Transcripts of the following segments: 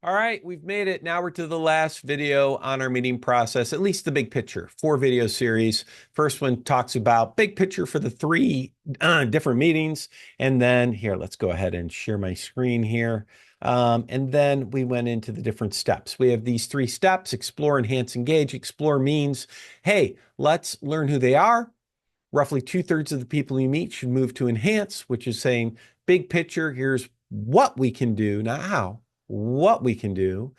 All right, we've made it. Now we're to the last video on our meeting process, at least the big picture, 4 video series. First one talks about big picture for the three different meetings. And then here, let's go ahead and share my screen here. And then we went into the different steps. We have these 3 steps: explore, enhance, engage. Explore means, hey, let's learn who they are. Roughly 2/3 of the people you meet should move to enhance, which is saying big picture, here's what we can do, not how, what we can do,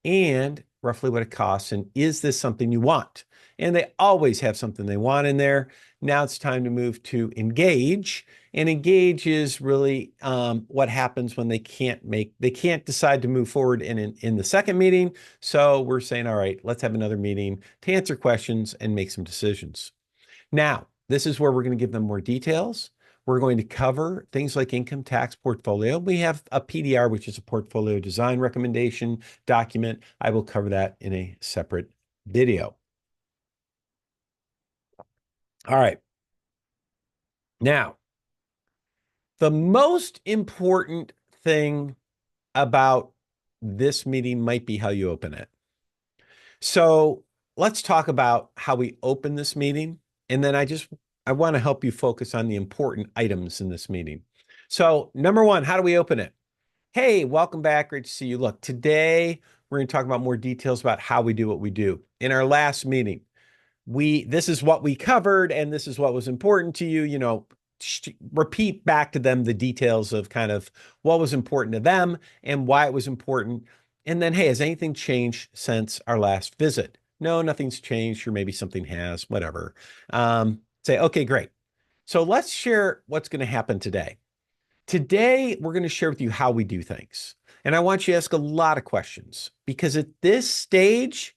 and roughly what it costs. And is this something you want? And they always have something they want in there. Now it's time to move to engage. And engage is really what happens when they can't decide to move forward in the second meeting. So we're saying, all right, let's have another meeting to answer questions and make some decisions. Now, this is where we're going to give them more details. We're going to cover things like income tax portfolio. We have a PDR, which is a portfolio design recommendation document. I will cover that in a separate video. All right. Now, the most important thing about this meeting might be how you open it. So let's talk about how we open this meeting. And then I want to help you focus on the important items in this meeting. So number one, how do we open it? Hey, welcome back. Great to see you. Look, today we're going to talk about more details about how we do what we do. In our last meeting, this is what we covered, and this is what was important to you. Repeat back to them the details of kind of what was important to them and why it was important. And then, hey, has anything changed since our last visit? No, nothing's changed, or maybe something has, whatever. Say, okay, great. So let's share what's going to happen today. Today, we're going to share with you how we do things. And I want you to ask a lot of questions, because at this stage,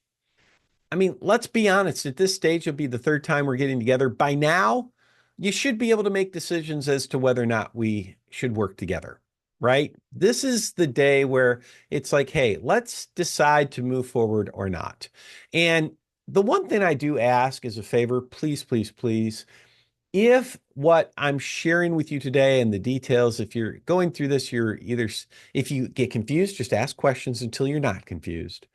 I mean, let's be honest, at this stage, it'll be the 3rd time we're getting together. By now, you should be able to make decisions as to whether or not we should work together, right? This is the day where it's like, hey, let's decide to move forward or not. And the one thing I do ask as a favor, please, please, please, if what I'm sharing with you today and the details, if you're going through this, if you get confused, just ask questions until you're not confused.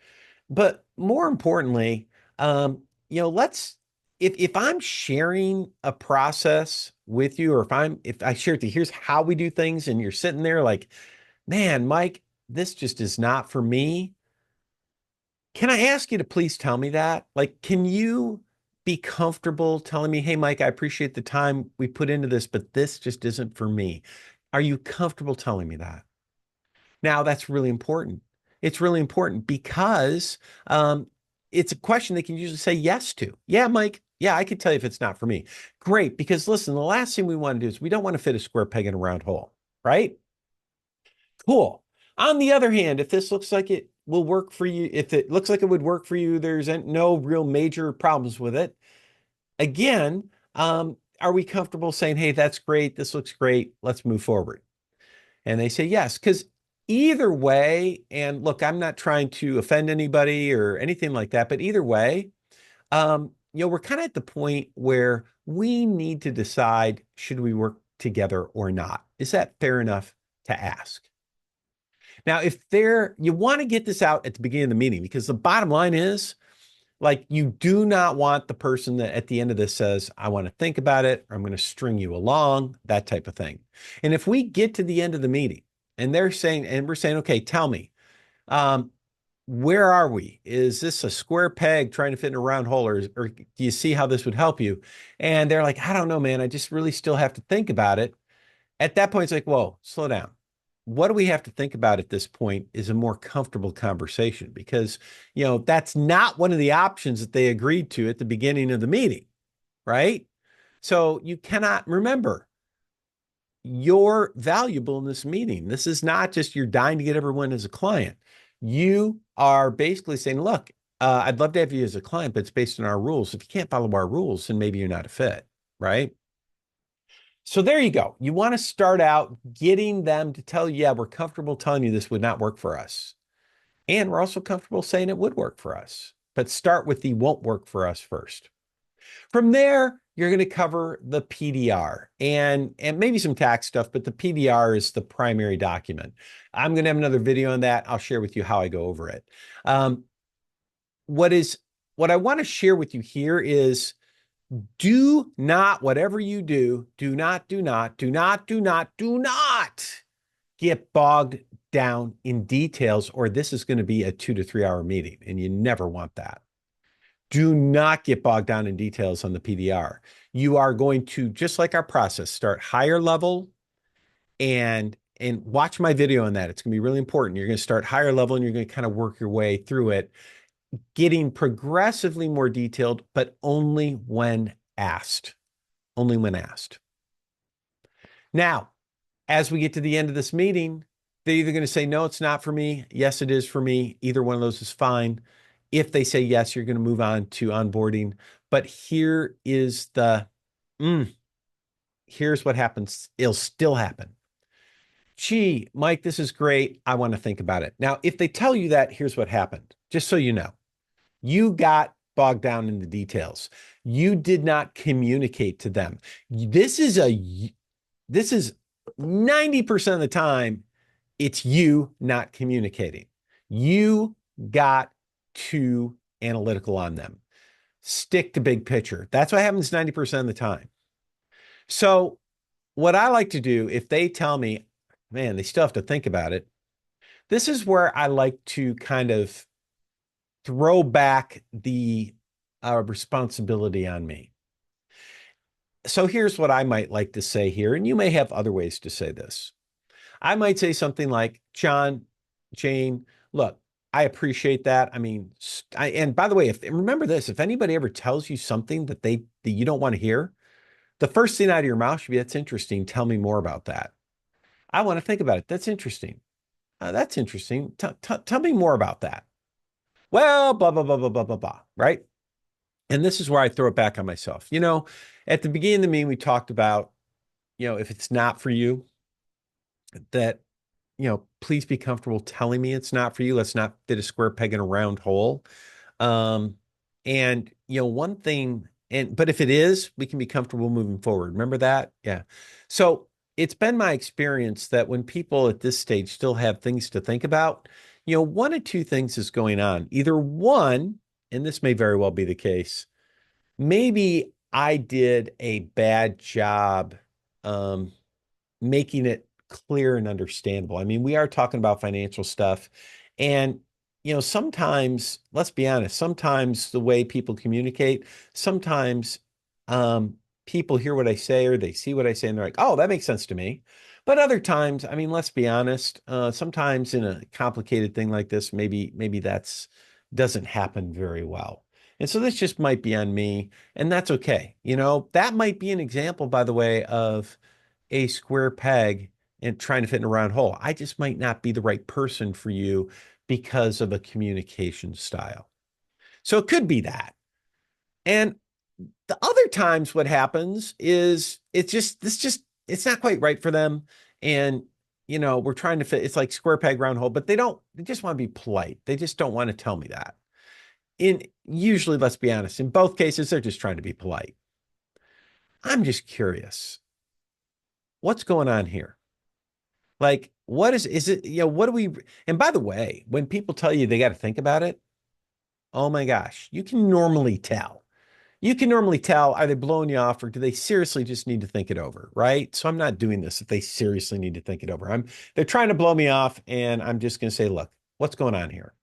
But more importantly, if I'm sharing a process with you, or if I share with you, here's how we do things, and you're sitting there like, man, Mike, this just is not for me. Can I ask you to please tell me that? Like, can you be comfortable telling me, hey, Mike, I appreciate the time we put into this, but this just isn't for me. Are you comfortable telling me that? Now, that's really important. It's really important because it's a question they can usually say yes to. Yeah, Mike. Yeah, I could tell you if it's not for me. Great, because listen, the last thing we want to do is we don't want to fit a square peg in a round hole, right? Cool. On the other hand, if this looks like it will work for you, if it looks like it would work for you, there's no real major problems with it. Again, are we comfortable saying, hey, that's great, this looks great, let's move forward? And they say yes, because either way, and look, I'm not trying to offend anybody or anything like that, but either way, we're kind of at the point where we need to decide, should we work together or not? Is that fair enough to ask? Now, you want to get this out at the beginning of the meeting, because the bottom line is, like, you do not want the person that at the end of this says, I want to think about it, or I'm going to string you along, that type of thing. And if we get to the end of the meeting and we're saying, okay, tell me, where are we? Is this a square peg trying to fit in a round hole, or do you see how this would help you? And they're like, I don't know, man. I just really still have to think about it. At that point, it's like, whoa, slow down. What do we have to think about at this point is a more comfortable conversation, because, that's not one of the options that they agreed to at the beginning of the meeting, right? So you cannot remember, you're valuable in this meeting. This is not just you're dying to get everyone as a client. You are basically saying, look, I'd love to have you as a client, but it's based on our rules. If you can't follow our rules, then maybe you're not a fit, right? So there you go. You want to start out getting them to tell you, yeah, we're comfortable telling you this would not work for us. And we're also comfortable saying it would work for us. But start with the won't work for us first. From there, you're going to cover the PDR and maybe some tax stuff, but the PDR is the primary document. I'm going to have another video on that. I'll share with you how I go over it. Um, what is what I want to share with you here is do not, whatever you do, do not get bogged down in details, or this is going to be a 2 to 3 hour meeting, and you never want that. Do not get bogged down in details on the PDR. You are going to, just like our process, start higher level and watch my video on that. It's going to be really important. You're going to start higher level and you're going to kind of work your way through it, getting progressively more detailed, but only when asked. Only when asked. Now, as we get to the end of this meeting, they're either going to say, no, it's not for me. Yes, it is for me. Either one of those is fine. If they say yes, you're going to move on to onboarding. But here is here's what happens. It'll still happen. Gee, Mike, this is great. I want to think about it. Now, if they tell you that, here's what happened. Just so you know, you got bogged down in the details. You did not communicate to them. This is 90% of the time, it's you not communicating. You got too analytical on them. Stick to big picture. That's what happens 90% of the time. So what I like to do, if they tell me, man, they still have to think about it, this is where I like to kind of throw back the responsibility on me. So here's what I might like to say here, and you may have other ways to say this. I might say something like, John, Jane, look, I appreciate that. I mean, and by the way, remember this, if anybody ever tells you something that you don't want to hear, the first thing out of your mouth should be, that's interesting. Tell me more about that. I want to think about it. That's interesting. That's interesting. Tell me more about that. Well, blah, blah, blah, blah, blah, blah, blah, right? And this is where I throw it back on myself. At the beginning of the meeting, we talked about, if it's not for you, that, please be comfortable telling me it's not for you. Let's not fit a square peg in a round hole. And, one thing, but if it is, we can be comfortable moving forward. Remember that? Yeah. So it's been my experience that when people at this stage still have things to think about, one of two things is going on. Either one, and this may very well be the case, maybe I did a bad job making it clear and understandable. I mean, we are talking about financial stuff. And, sometimes, let's be honest, sometimes the way people communicate, sometimes people hear what I say or they see what I say and they're like, oh, that makes sense to me. But other times, I mean, let's be honest, sometimes in a complicated thing like this, maybe that's doesn't happen very well. And so this just might be on me, and that's okay. That might be an example, by the way, of a square peg and trying to fit in a round hole. I just might not be the right person for you because of a communication style. So it could be that. And the other times what happens is it's not quite right for them. And, we're trying to fit, it's like square peg, round hole, but they just want to be polite. They just don't want to tell me that. Usually, let's be honest, in both cases, they're just trying to be polite. I'm just curious. What's going on here? Like, what is it, what do we, and by the way, when people tell you they got to think about it, oh my gosh, you can normally tell. You can normally tell, are they blowing you off or do they seriously just need to think it over, right? So I'm not doing this if they seriously need to think it over. They're trying to blow me off and I'm just going to say, look, what's going on here?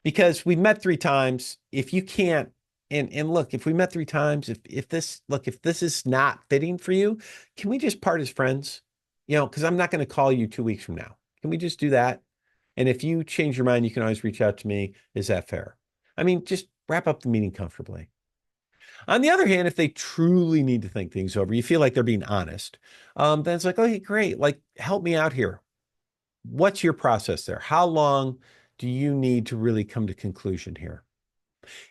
Because we've met 3 times. If you can't, and look, if we met 3 times, if this is not fitting for you, can we just part as friends? Because I'm not going to call you 2 weeks from now. Can we just do that? And if you change your mind, you can always reach out to me. Is that fair? I mean, just wrap up the meeting comfortably. On the other hand, if they truly need to think things over, you feel like they're being honest, then it's like, okay, great. Like, help me out here. What's your process there? How long do you need to really come to conclusion here?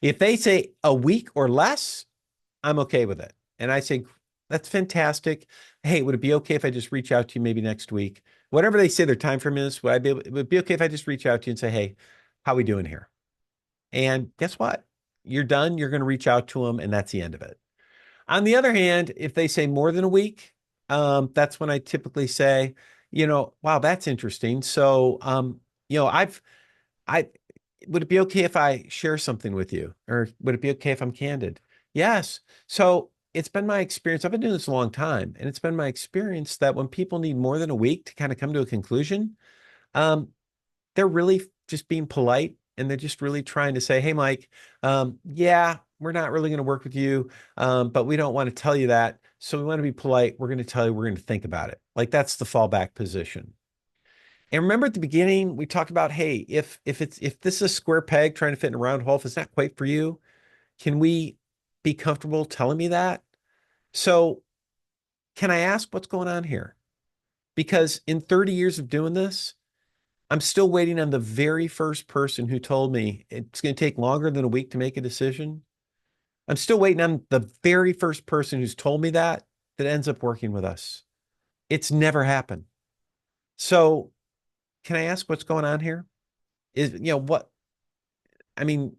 If they say a week or less, I'm okay with it. And I say, that's fantastic. Hey, would it be okay if I just reach out to you maybe next week? Whatever they say their time frame is, would it be okay if I just reach out to you and say, hey, how we doing here? And guess what? You're done. You're going to reach out to them, and that's the end of it. On the other hand, if they say more than a week, that's when I typically say, wow, that's interesting. So, I would it be okay if I share something with you, or would it be okay if I'm candid? Yes. So it's been my experience. I've been doing this a long time, and it's been my experience that when people need more than a week to kind of come to a conclusion, um, they're really just being polite and they're just really trying to say, hey, Mike, yeah, we're not really going to work with you, but we don't want to tell you that. So we want to be polite. We're going to tell you we're going to think about it. Like that's the fallback position. And remember at the beginning, we talked about, hey, if this is a square peg trying to fit in a round hole, if it's not quite for you, can we be comfortable telling me that? So can I ask what's going on here? Because in 30 years of doing this, I'm still waiting on the very first person who told me it's going to take longer than a week to make a decision. I'm still waiting on the very first person who's told me that ends up working with us. It's never happened. So can I ask what's going on here? What I mean,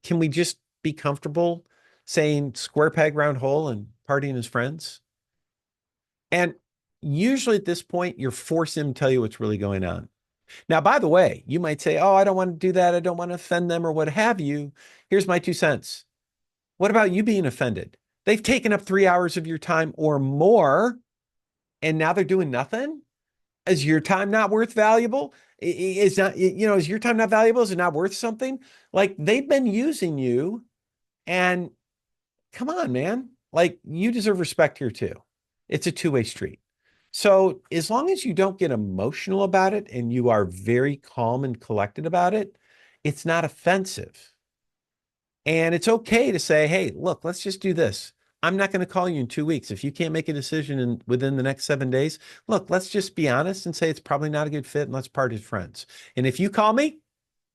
can we just be comfortable saying square peg round hole and partying as friends? And usually at this point, you're forcing them to tell you what's really going on. Now, by the way, you might say, oh, I don't want to do that. I don't want to offend them or what have you. Here's my 2 cents. What about you being offended? They've taken up 3 hours of your time or more, and now they're doing nothing? Is your time not worth valuable? Is your time not valuable? Is it not worth something? Like they've been using you, and come on, man. Like you deserve respect here too. It's a two-way street. So as long as you don't get emotional about it and you are very calm and collected about it, it's not offensive. And it's okay to say, hey, look, let's just do this. I'm not going to call you in 2 weeks. If you can't make a decision within the next 7 days, look, let's just be honest and say it's probably not a good fit and let's part as friends. And if you call me,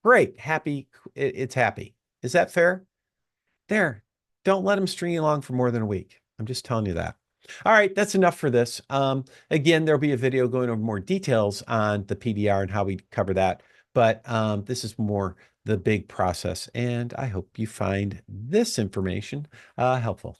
great, happy, it's happy. Is that fair? There. Don't let them string you along for more than a week. I'm just telling you that. All right, that's enough for this. Again, there'll be a video going over more details on the PDR and how we cover that. But this is more the big process. And I hope you find this information helpful.